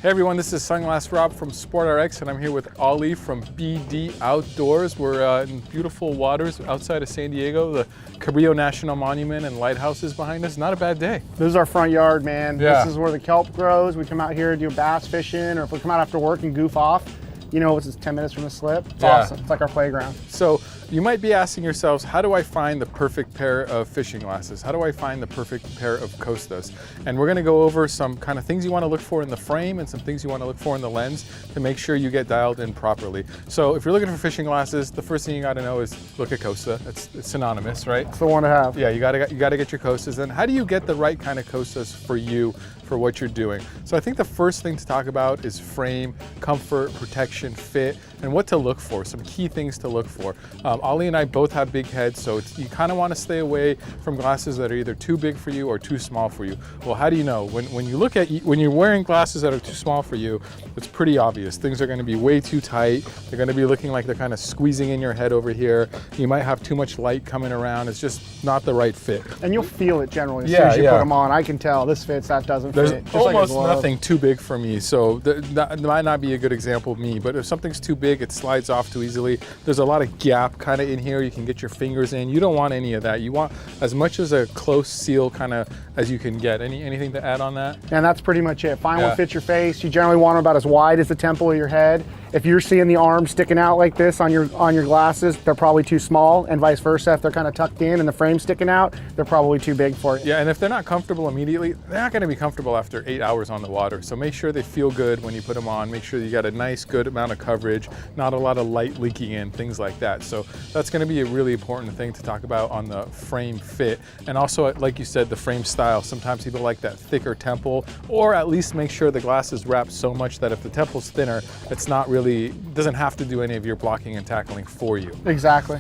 Hey everyone, this is Sunglass Rob from SportRx, and I'm here with Ollie from BD Outdoors. We're in beautiful waters outside of San Diego. The Cabrillo National Monument and lighthouse is behind us. Not a bad day. This is our front yard, man. Yeah. This is where the kelp grows. We come out here to do bass fishing, or if we come out after work and goof off, you know, it's just 10 minutes from the slip. It's awesome. It's like our playground. So you might be asking yourselves, how do I find the perfect pair of fishing glasses? How do I find the perfect pair of Costas? And we're gonna go over some kind of things you wanna look for in the frame and some things you wanna look for in the lens to make sure you get dialed in properly. So if you're looking for fishing glasses, the first thing you gotta know is look at Costa. It's synonymous, right? It's the one to have. Yeah, you gotta get your Costas. And how do you get the right kind of Costas for you, for what you're doing? So I think the first thing to talk about is frame, comfort, protection, fit, and what to look for, some key things to look for. Ollie and I both have big heads, so you kind of want to stay away from glasses that are either too big for you or too small for you. Well, how do you know? When you're wearing glasses that are too small for you, it's pretty obvious. Things are going to be way too tight. They're going to be looking like they're kind of squeezing in your head over here. You might have too much light coming around. It's just not the right fit. And you'll feel it generally as soon as you put them on. I can tell this fits, that doesn't fit. There's almost nothing too big for me, so that might not be a good example of me, but if something's too big, it slides off too easily. There's a lot of gap kind of in here. You can get your fingers in. You don't want any of that. You want as much as a close seal kind of as you can get. Anything to add on that? And that's pretty much it. Find what fits your face. You generally want them about as wide as the temple of your head. If you're seeing the arms sticking out like this on your glasses, they're probably too small, and vice versa. If they're kind of tucked in and the frame's sticking out, they're probably too big for you. Yeah, and if they're not comfortable immediately, they're not going to be comfortable after 8 hours on the water. So make sure they feel good when you put them on. Make sure you got a nice, good amount of coverage, not a lot of light leaking in, things like that. So that's going to be a really important thing to talk about on the frame fit. And also, like you said, the frame style. Sometimes people like that thicker temple, or at least make sure the glass is wrapped so much that if the temple's thinner, it's not really, doesn't have to do any of your blocking and tackling for you. Exactly.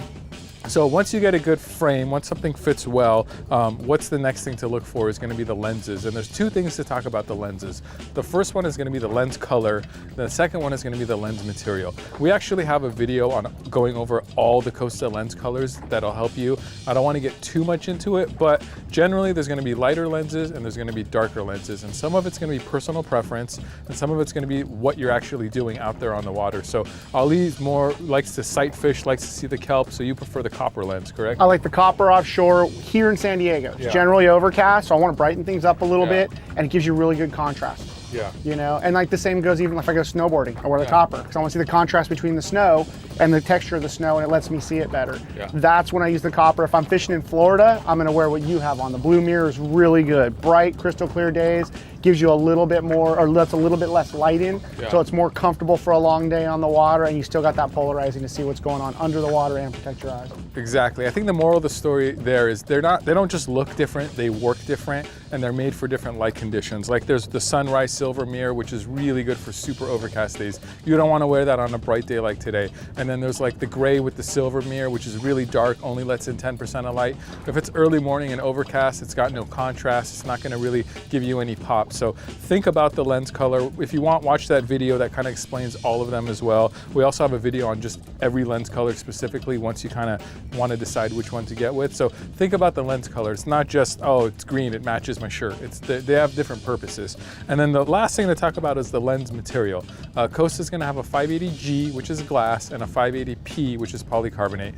So once you get a good frame, once something fits well, what's the next thing to look for is going to be the lenses. And there's two things to talk about the lenses. The first one is going to be the lens color. The second one is going to be the lens material. We actually have a video on going over all the Costa lens colors that'll help you. I don't want to get too much into it, but generally there's going to be lighter lenses and there's going to be darker lenses. And some of it's going to be personal preference and some of it's going to be what you're actually doing out there on the water. So Ali more likes to sight fish, likes to see the kelp, so you prefer the copper lens, correct? I like the copper offshore here in San Diego. It's generally overcast, so I want to brighten things up a little bit, and it gives you really good contrast. Yeah. You know, and like the same goes even if I go snowboarding. I wear the copper because I want to see the contrast between the snow and the texture of the snow, and it lets me see it better. Yeah. That's when I use the copper. If I'm fishing in Florida, I'm going to wear what you have on. The blue mirror is really good. Bright, crystal clear days, gives you a little bit more, or lets a little bit less light in, so it's more comfortable for a long day on the water, and you still got that polarizing to see what's going on under the water and protect your eyes. Exactly. I think the moral of the story there is they don't just look different, they work different, and they're made for different light conditions. Like there's the sunrise silver mirror, which is really good for super overcast days. You don't want to wear that on a bright day like today. And then there's like the gray with the silver mirror, which is really dark, only lets in 10% of light. If it's early morning and overcast, it's got no contrast, it's not going to really give you any pop. So think about the lens color. If you want, watch that video that kind of explains all of them as well. We also have a video on just every lens color specifically once you kind of want to decide which one to get with. So think about the lens color. It's not just, oh, it's green, it matches my shirt. They have different purposes. And then the last thing to talk about is the lens material. Costa is going to have a 580G, which is glass, and a 580P, which is polycarbonate.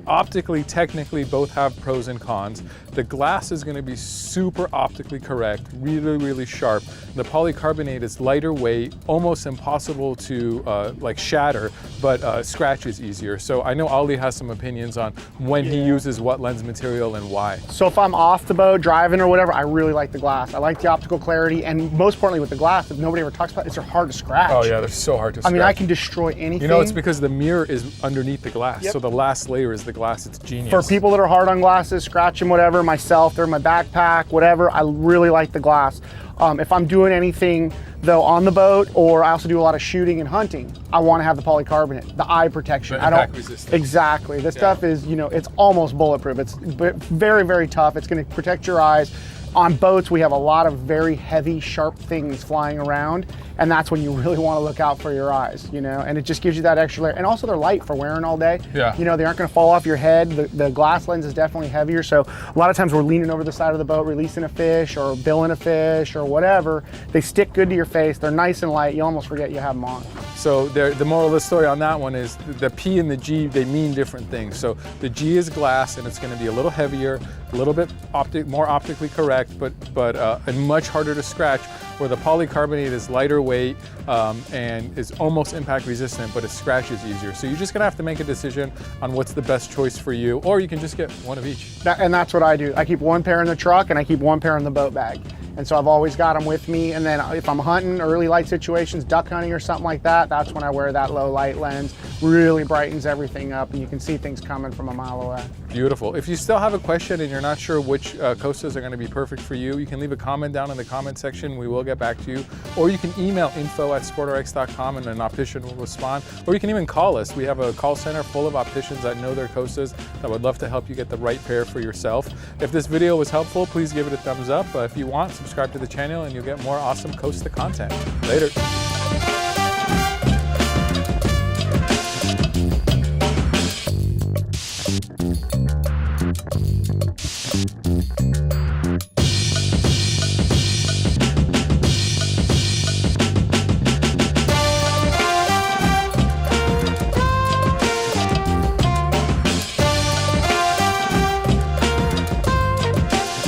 Optically, technically, both have pros and cons. The glass is going to be super optically correct, really, really sharp. The polycarbonate is lighter weight, almost impossible to like shatter, but scratches easier. So I know Ollie has some opinions on when he uses what lens material and why. So if I'm off the boat, driving or whatever, I really like the glass. I like the optical clarity, and most importantly with the glass that nobody ever talks about, is they're hard to scratch. Oh yeah, they're so hard to scratch. I mean, I can destroy anything. You know, it's because the mirror is underneath the glass, so the last layer is the glass. It's genius. For people that are hard on glasses, scratching whatever, myself, they're in my backpack, whatever, I really like the glass. If I'm doing anything though on the boat, or I also do a lot of shooting and hunting, I want to have the polycarbonate, the eye protection. Impact resistant. Exactly. This stuff is, you know, it's almost bulletproof. It's very, very tough. It's going to protect your eyes. On boats, we have a lot of very heavy, sharp things flying around, and that's when you really want to look out for your eyes, you know, and it just gives you that extra layer. And also they're light for wearing all day. Yeah. You know, they aren't going to fall off your head. The glass lens is definitely heavier, so a lot of times we're leaning over the side of the boat, releasing a fish or billing a fish or whatever. They stick good to your face. They're nice and light. You almost forget you have them on. So the moral of the story on that one is the P and the G, they mean different things. So the G is glass, and it's going to be a little heavier, a little bit more optically correct, but and much harder to scratch, where the polycarbonate is lighter weight and is almost impact resistant, but it scratches easier. So you're just going to have to make a decision on what's the best choice for you, or you can just get one of each. And that's what I do. I keep one pair in the truck, and I keep one pair in the boat bag. And so I've always got them with me. And then if I'm hunting, early light situations, duck hunting or something like that, that's when I wear that low light lens. Really brightens everything up, and you can see things coming from a mile away. Beautiful. If you still have a question and you're not sure which Costas are going to be perfect for you, you can leave a comment down in the comment section. We will get back to you. Or you can email info@sportrx.com and an optician will respond. Or you can even call us. We have a call center full of opticians that know their Costas that would love to help you get the right pair for yourself. If this video was helpful, please give it a thumbs up. If you want, subscribe to the channel and you'll get more awesome Costa content. Later.